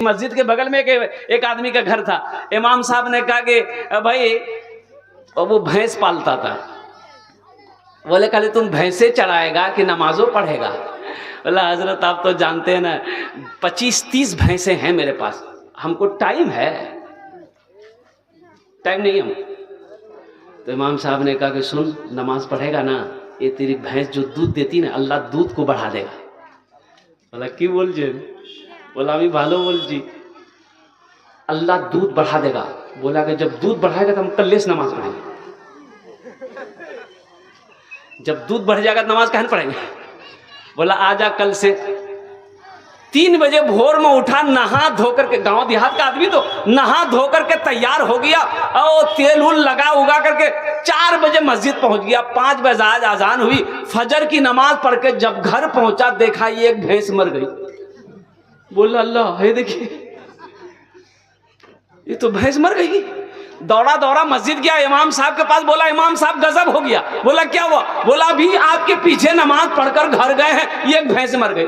मस्जिद के बगल में एक आदमी का घर था। इमाम साहब ने कहा कि भाई, वो भैंस पालता था। बोले खाली तुम भैंसे चढ़ाएगा कि नमाजों पढ़ेगा? बोला हजरत आप तो जानते हैं ना 25-30 भैंसे हैं मेरे पास, हमको टाइम है, टाइम नहीं हम। तो इमाम साहब ने कहा कि सुन, नमाज पढ़ेगा ना, ये तेरी भैंस जो दूध देती ना, अल्लाह दूध को बढ़ा देगा। बोला की बोल जे? बोला अभी भालो बोल जी, अल्लाह दूध बढ़ा देगा। बोला कि जब दूध बढ़ाएगा तो हम कल से नमाज पढ़ेंगे। जब दूध बढ़ जाएगा तो नमाज कहन पढ़ेंगे? बोला आजा कल से। 3 बजे भोर में उठा, नहा धोकर के, गांव देहात का आदमी तो नहा धोकर के तैयार हो गया और तेल उल लगा उगा करके 4 बजे मस्जिद पहुंच गया। 5 बजे आज आजान हुई, फजर की नमाज पढ़ के जब घर पहुंचा, देखा ये एक भैंस मर गई। बोला अल्लाह है, देखिए ये तो भैंस मर गई। दौड़ा दौड़ा मस्जिद गया, इमाम साहब के पास। बोला इमाम साहब गजब हो गया। बोला क्या हुआ? बोला अभी आपके पीछे नमाज पढ़कर घर गए हैं, ये एक भैंस मर गई।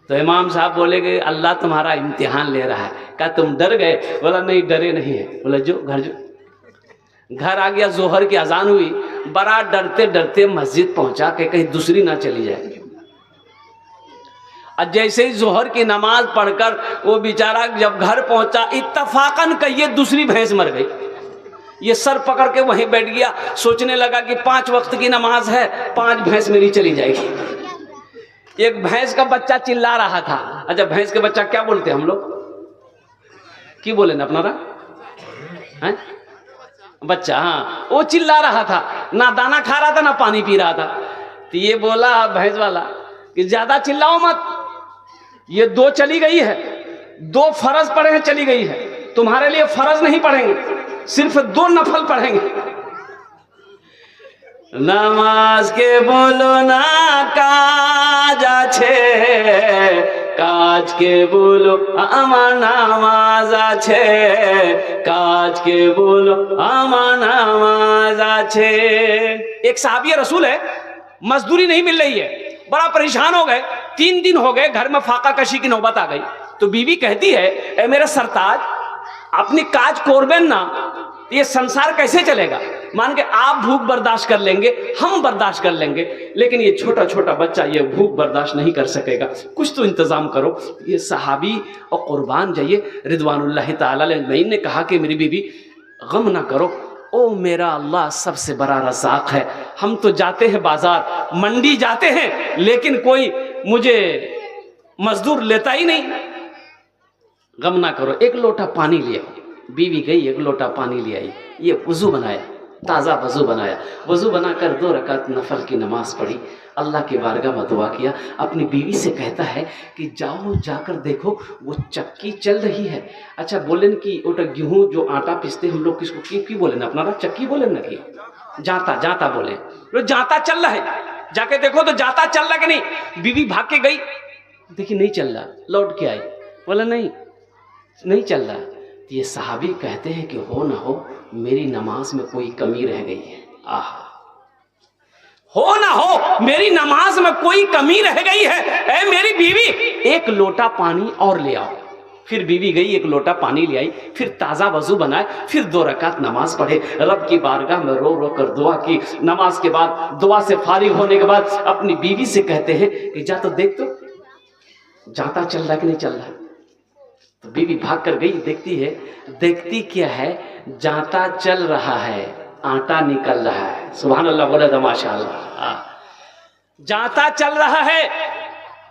तो इमाम साहब बोले कि अल्लाह तुम्हारा इम्तिहान ले रहा है। क्या तुम डर गए? बोला नहीं डरे नहीं है। बोला जो घर जो। घर आ गया, जोहर की अजान हुई, बड़ा डरते डरते मस्जिद पहुंचा कि कहीं दूसरी ना चली जाए। और जैसे ही जोहर की नमाज पढ़कर वो बेचारा जब घर पहुंचा, इत्तफाकन कहिए दूसरी भैंस मर गई। ये सर पकड़ के वहीं बैठ गया, सोचने लगा कि 5 वक्त की नमाज है, 5 भैंस मेरी चली जाएगी। एक भैंस का बच्चा चिल्ला रहा था। अच्छा, भैंस के बच्चा क्या बोलते हैं हम लोग? की बोले ना अपना है बच्चा। हाँ, वो चिल्ला रहा था, ना दाना खा रहा था ना पानी पी रहा था। तो ये बोला भैंस वाला कि ज्यादा चिल्लाओ मत, ये 2 चली गई है, 2 फर्ज पढ़े हैं, चली गई है। तुम्हारे लिए फर्ज नहीं पढ़ेंगे, सिर्फ 2 नफल पढ़ेंगे। नमाज के बोलो ना काज आछे, काज के बोलो आमार नामाज आछे, काज के बोलो आमार नामाज आछे। एक साहबी रसूल है, मजदूरी नहीं मिल रही है, बड़ा परेशान हो गए। 3 दिन हो गए, घर में फाका कशी की नौबत आ गई। तो बीवी कहती है, ए मेरे सरताज, अपनी काज कोरबेन ना, ये संसार कैसे चलेगा? मान के आप भूख बर्दाश्त कर लेंगे, हम बर्दाश्त कर लेंगे, लेकिन ये छोटा छोटा बच्चा ये भूख बर्दाश्त नहीं कर सकेगा, कुछ तो इंतजाम करो। ये सहाबी और कुर्बान जाइए रिदवानुल्लाह ताला अलैहि ने कहा कि मेरी बीवी गम ना करो, ओ मेरा अल्लाह सबसे बड़ा रज़ाक है। हम तो जाते हैं बाजार, मंडी जाते हैं, लेकिन कोई मुझे मजदूर लेता ही नहीं। गम ना करो, 1 लोटा पानी लिया। बीवी गई, 1 लोटा पानी ले आई, ये वजू बनाया, ताज़ा वजू बनाया। वजू बनाकर 2 रकात नफल की नमाज पढ़ी, अल्लाह की बारगाह में दुआ किया। अपनी बीवी से कहता है कि जाओ जाकर देखो वो चक्की चल रही है। अच्छा बोले न कि ओटा गेहूँ जो आटा पीसते हम लोग किसको की बोले ना, अपना चक्की बोले ना, कि जाता जाता बोले, तो जाता चल रहा है, जाके देखो तो जाता चल रहा कि नहीं। बीवी भाग के गई, देखी नहीं चल रहा, लौट के आई, बोला नहीं चल रहा। तो ये सहाबी कहते हैं कि हो ना हो मेरी नमाज में कोई कमी रह गई है। आहा, हो ना हो मेरी नमाज में कोई कमी रह गई है, ऐ मेरी बीवी 1 लोटा पानी और ले आओ। फिर बीवी गई, 1 लोटा पानी ले आई, फिर ताज़ा वजू बनाए, फिर 2 रकात नमाज पढ़े, रब की बारगाह में रो रो कर दुआ की। नमाज के बाद, दुआ से फारिग होने के बाद अपनी बीवी से कहते हैं कि जा तो देख तो जाता चल रहा कि नहीं चल रहा। तो बीवी भाग कर गई, देखती है, देखती क्या है, जाता चल रहा है, आटा निकल रहा है। सुभान अल्लाह बोले तो माशाअल्लाह। जाता चल रहा है,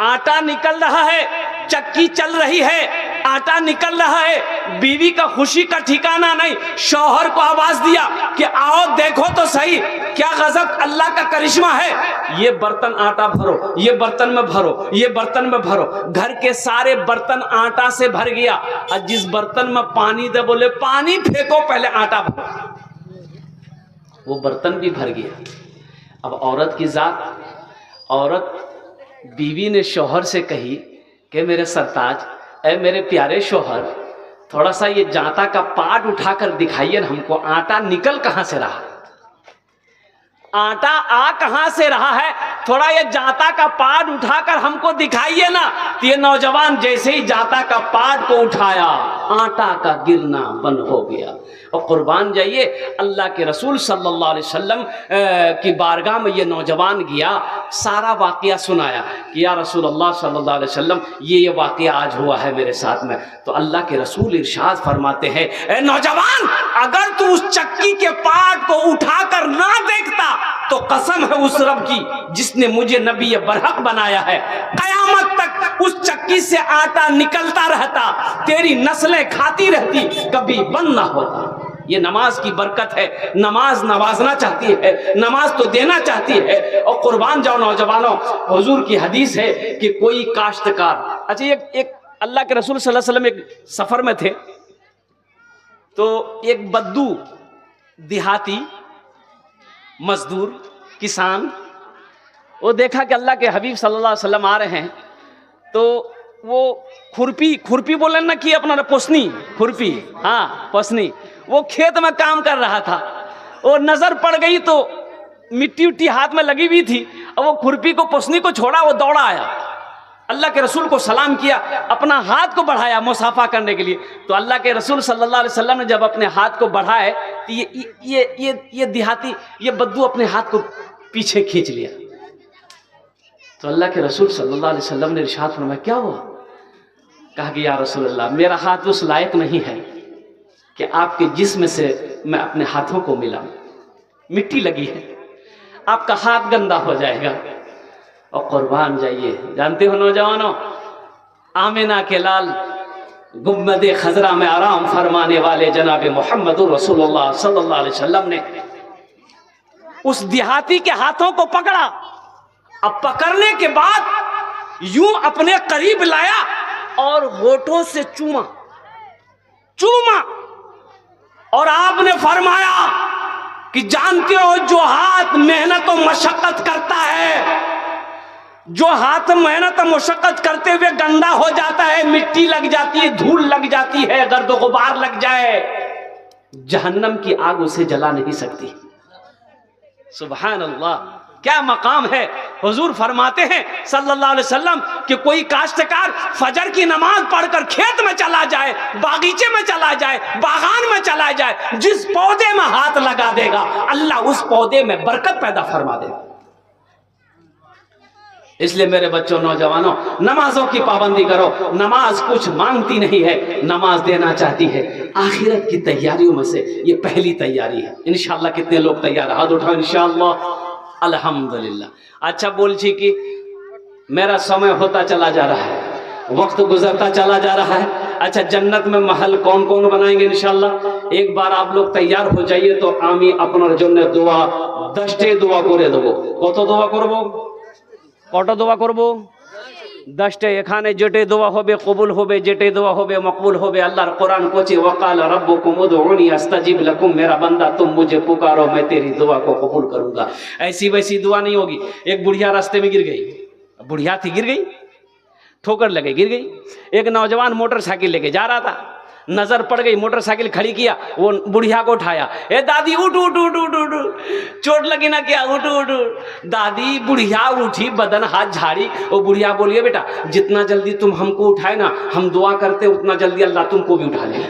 आटा निकल रहा है, चक्की चल रही है, आटा निकल रहा है। बीवी का खुशी का ठिकाना नहीं। शौहर को आवाज दिया कि आओ देखो तो सही, क्या गजब अल्लाह का करिश्मा है। ये बर्तन आटा भरो, ये बर्तन में भरो, ये बर्तन में भरो। घर के सारे बर्तन आटा से भर गया, और जिस बर्तन में पानी दे बोले पानी फेंको, पहले आटा भरो, वो बर्तन भी भर गया। अब औरत की जात, औरत बीवी ने शौहर से कही कि मेरे सरताज, ऐ मेरे प्यारे शौहर, थोड़ा सा ये जाता का पाट उठाकर दिखाइए ना हमको, आटा निकल कहाँ से रहा। आटा आ कहां से रहा है, थोड़ा ये जाता का पाट उठाकर हमको दिखाइए ना। तो ये नौजवान जैसे ही जाता का पाट को उठाया, आटा का गिरना बंद हो गया। और कुर्बान जाइए, अल्लाह के रसूल सल्लल्लाहु अलैहि वसल्लम की बारगाह में ये नौजवान गया, सारा वाकया सुनाया कि या रसूल अल्लाह सल्लल्लाहु अलैहि वसल्लम ये वाकया आज हुआ है मेरे साथ में। तो अल्लाह के रसूल इरशाद फरमाते हैं, ए नौजवान, अगर तू उस चक्की के पाट को उठाकर ना देखता तो कसम है उस रब की जिसने मुझे नबी बरहक बनाया है, कयामत तक उस चक्की से आटा निकलता रहता, तेरी नस्लें खाती रहती, कभी बंद ना होता। ये नमाज की बरकत है। नमाज नवाजना चाहती है, नमाज तो देना चाहती है। और कुर्बान जाओ नौजवानों, हुजूर की हदीस है कि कोई काश्तकार, अच्छा एक अल्लाह के रसूल सल्लल्लाहु अलैहि वसल्लम एक सफर में थे, तो एक बद्दू देहाती मजदूर किसान, वो देखा कि अल्लाह के हबीब सल्लल्लाहु अलैहि वसल्लम आ रहे हैं, तो वो खुरपी बोले ना कि अपना पोसनी खुरपी, हाँ पोसनी, वो खेत में काम कर रहा था। और नजर पड़ गई तो मिट्टी उट्टी हाथ में लगी हुई थी, और वो खुरपी को पोसनी को छोड़ा, वो दौड़ा आया, अल्लाह के रसूल को सलाम किया, अपना हाथ को बढ़ाया मुसाफा करने के लिए। तो अल्लाह के रसूल सल्लल्लाहु अलैहि वसल्लम ने जब अपने हाथ को बढ़ाए तो ये देहाती, ये बद्दू अपने हाथ को पीछे खींच लिया। तो अल्लाह के रसूल सल्लल्लाहु अलैहि वसल्लम ने इरशाद फरमाया, क्या हुआ? कहा कि या रसूल अल्लाह, मेरा हाथ उस लायक नहीं है कि आपके जिस्म से मैं अपने हाथों को मिलाऊं, मिट्टी लगी है, आपका हाथ गंदा हो जाएगा। और कुर्बान जाइए, जानते हो नौजवानों, आमिना के लाल गुम्बद खजरा में आराम फरमाने वाले जनाब मोहम्मद रसूलुल्लाह सल्लल्लाहु अलैहि वसल्लम ने उस देहाती के हाथों को पकड़ा। अब पकड़ने के बाद यूं अपने करीब लाया और होठों से चूमा, और आपने फरमाया कि जानते हो जो हाथ मेहनत और मशक्कत करता है, जो हाथ मेहनत और मशक्कत करते हुए गंदा हो जाता है, मिट्टी लग जाती है, धूल लग जाती है, गर्द गुबार लग जाए, जहन्नम की आग उसे जला नहीं सकती। सुभान अल्लाह, क्या मकाम है। हुजूर फरमाते हैं सल्लल्लाहु अलैहि वसल्लम कि कोई काश्तकार फजर की नमाज पढ़कर खेत में चला जाए, बागीचे में चला जाए, बागान में चला जाए, जिस पौधे में हाथ लगा देगा अल्लाह उस पौधे में बरकत पैदा फरमा देगा। इसलिए मेरे बच्चों, नौजवानों, नमाजों की पाबंदी करो। नमाज कुछ मांगती नहीं है, नमाज देना चाहती है। आखिरत की तैयारियों में से ये पहली तैयारी है। इंशाअल्लाह कितने लोग तैयार? हाथ उठाओ इंशाअल्लाह। अल्हम्दुलिल्लाह। अच्छा बोल छी कि मेरा समय होता चला जा रहा है, वक्त गुजरता चला जा रहा है। अच्छा, जन्नत में महल कौन कौन बनाएंगे इंशाअल्लाह? एक बार आप लोग तैयार हो जाइए तो आमी अपनर जन्य दुआ 10टे दुआ करे देबो। कत दुआ करबो? कत दुआ करबो? 10टे। एखाने जेटे दुआ होबे कबूल होबे, जेटे दुआ होबे मकबूल होबे। अल्लाहर कुरान कोचे वकाल रब्बुकुम उदउनी अस्तजिब लकुम, मेरा बंदा तुम मुझे पुकारो मैं तेरी दुआ को कबूल करूंगा। ऐसी वैसी दुआ नहीं होगी। एक बुढ़िया रास्ते में गिर गई, बुढ़िया थी, गिर गई, ठोकर लगे, गिर गई। एक नौजवान मोटरसाइकिल लेके जा रहा था, नजर पड़ गई, मोटरसाइकिल खड़ी किया, वो बुढ़िया को उठाया, ए दादी उठ उठ उठ उठ उठ, चोट लगी ना क्या, उठ उठ उठ। दादी बुढ़िया उठी, बदन हाथ झाड़ी। वो बुढ़िया बोलिए बेटा जितना जल्दी तुम हमको उठाए ना, हम दुआ करते उतना जल्दी अल्लाह तुमको भी उठा ले।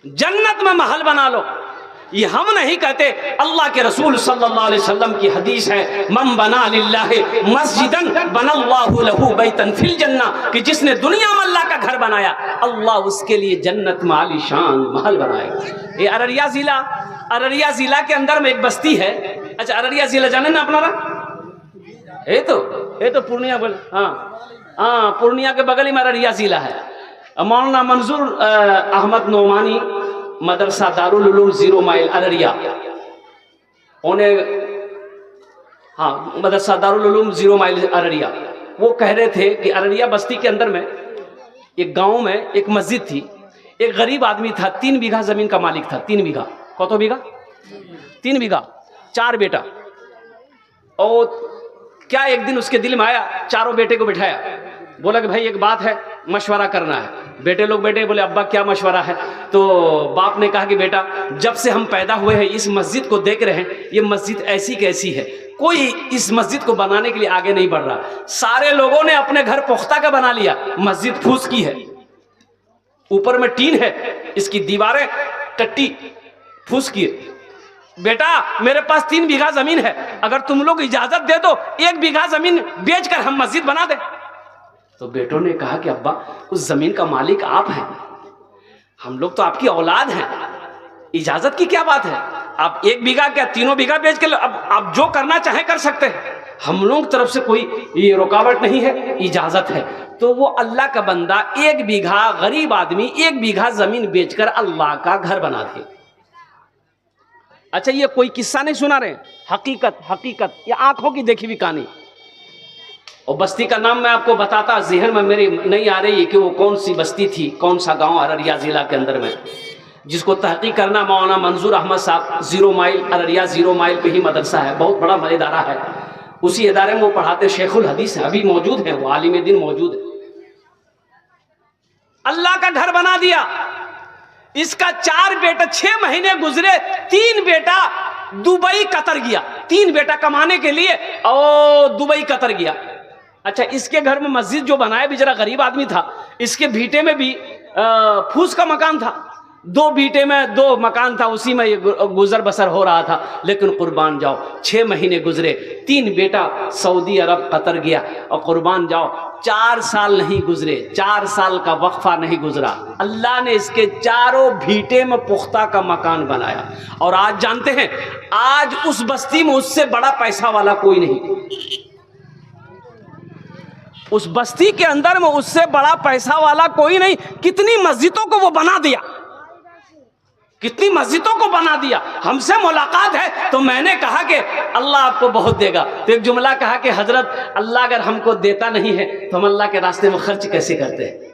जन्नत में महल बना लो, ये हम नहीं कहते, अल्लाह के रसूल सल्लल्लाहु अलैहि वसल्लम की हदीस है, मन बना लिल्लाहि मस्जिदन बनल्लाहु लहू बैतन फिल जन्नह, कि जिसने दुनिया में अल्लाह का घर बनाया अल्लाह उसके लिए जन्नत में आलीशान महल बनाएगा। ये अररिया जिला के अंदर में एक बस्ती है। अच्छा, अररिया जिला जाने ना अपना? ये तो पूर्णिया बोले, हाँ पूर्णिया के बगल में अररिया जिला है। मौलाना मंजूर अहमद नोमानी मदरसा दारुल उलूम 0 माइल अररिया, उन्हें, हाँ मदरसा दारुल उलूम 0 माइल अररिया, वो कह रहे थे कि अररिया बस्ती के अंदर में एक गांव में एक मस्जिद थी। एक गरीब आदमी था, 3 बीघा जमीन का मालिक था। 3 बीघा, कत बीघा? 3 बीघा, 4 बेटा। और क्या एक दिन उसके दिल में आया, चारों बेटे को बिठाया, बोला कि भाई एक बात है, मशवरा करना है। बेटे लोग बैठे, बोले अब्बा क्या मशवरा है? तो बाप ने कहा कि बेटा, जब से हम पैदा हुए हैं इस मस्जिद को देख रहे हैं, ये मस्जिद ऐसी कैसी है, कोई इस मस्जिद को बनाने के लिए आगे नहीं बढ़ रहा। सारे लोगों ने अपने घर पुख्ता का बना लिया, मस्जिद फूस की है, ऊपर में टीन है, इसकी दीवारें टट्टी फूस की है। बेटा मेरे पास 3 बीघा जमीन है, अगर तुम लोग इजाजत दे दो 1 बीघा जमीन बेचकर हम मस्जिद बना दे। तो बेटों ने कहा कि अब्बा उस जमीन का मालिक आप हैं, हम लोग तो आपकी औलाद हैं, इजाजत की क्या बात है? आप 1 बीघा क्या 3 बीघा बेच के अब आप जो करना चाहे कर सकते हैं, हम लोग तरफ से कोई ये रुकावट नहीं है, इजाजत है। तो वो अल्लाह का बंदा 1 बीघा, गरीब आदमी 1 बीघा जमीन बेचकर अल्लाह का घर बना दे। अच्छा, ये कोई किस्सा नहीं सुना रहे, हकीकत हकीकत, ये आंखों की देखी हुई कहानी। और बस्ती का नाम मैं आपको बताता, ज़हन में मेरी नहीं आ रही है कि वो कौन सी बस्ती थी, कौन सा गांव अररिया जिला के अंदर में, जिसको तहकीक करना मौलाना मंजूर अहमद साहब, 0 माइल अररिया 0 माइल पे ही मदरसा है, बहुत बड़ा इदारा है। उसी इदारे में वो पढ़ाते, शेखुल हदीस है, अभी मौजूद है, वो आलिम दिन मौजूद है। अल्लाह का घर बना दिया। इसका 4 बेटा, 6 महीने गुजरे, 3 बेटा दुबई कतर गया, 3 बेटा कमाने के लिए और दुबई कतर गया। अच्छा, इसके घर में मस्जिद जो बनाया भी जरा गरीब आदमी था, इसके भीटे में भी फूस का मकान था, 2 भीटे में 2 मकान था, उसी में ये गुजर बसर हो रहा था। लेकिन कुर्बान जाओ 6 महीने गुजरे, 3 बेटा सऊदी अरब कतर गया, और कुर्बान जाओ 4 साल नहीं गुजरे, 4 साल का वक्फा नहीं गुजरा, अल्लाह ने इसके चारों भीटे में पुख्ता का मकान बनाया। और आज जानते हैं, आज उस बस्ती में उससे बड़ा पैसा वाला कोई नहीं, उस बस्ती के अंदर में उससे बड़ा पैसा वाला कोई नहीं। कितनी मस्जिदों को वो बना दिया, कितनी मस्जिदों को बना दिया। हमसे मुलाकात है तो मैंने कहा कि अल्लाह आपको बहुत देगा, तो एक जुमला कहा कि हजरत, अल्लाह अगर हमको देता नहीं है तो हम अल्लाह के रास्ते में खर्च कैसे करते हैं?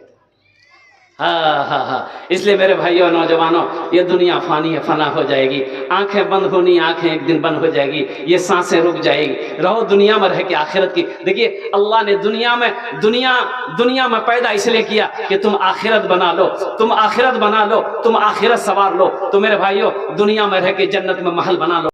हाँ। इसलिए मेरे भाइयों नौजवानों, ये दुनिया फानी है, फना हो जाएगी, आंखें बंद होनी, आंखें एक दिन बंद हो जाएगी, ये सांसें रुक जाएगी। रहो दुनिया में रह के आखिरत की। देखिए अल्लाह ने दुनिया में पैदा इसलिए किया कि तुम आखिरत बना लो, तुम आखिरत बना लो, तुम आखिरत सवार लो। तो मेरे भाइयों, दुनिया में रह के जन्नत में महल बना लो।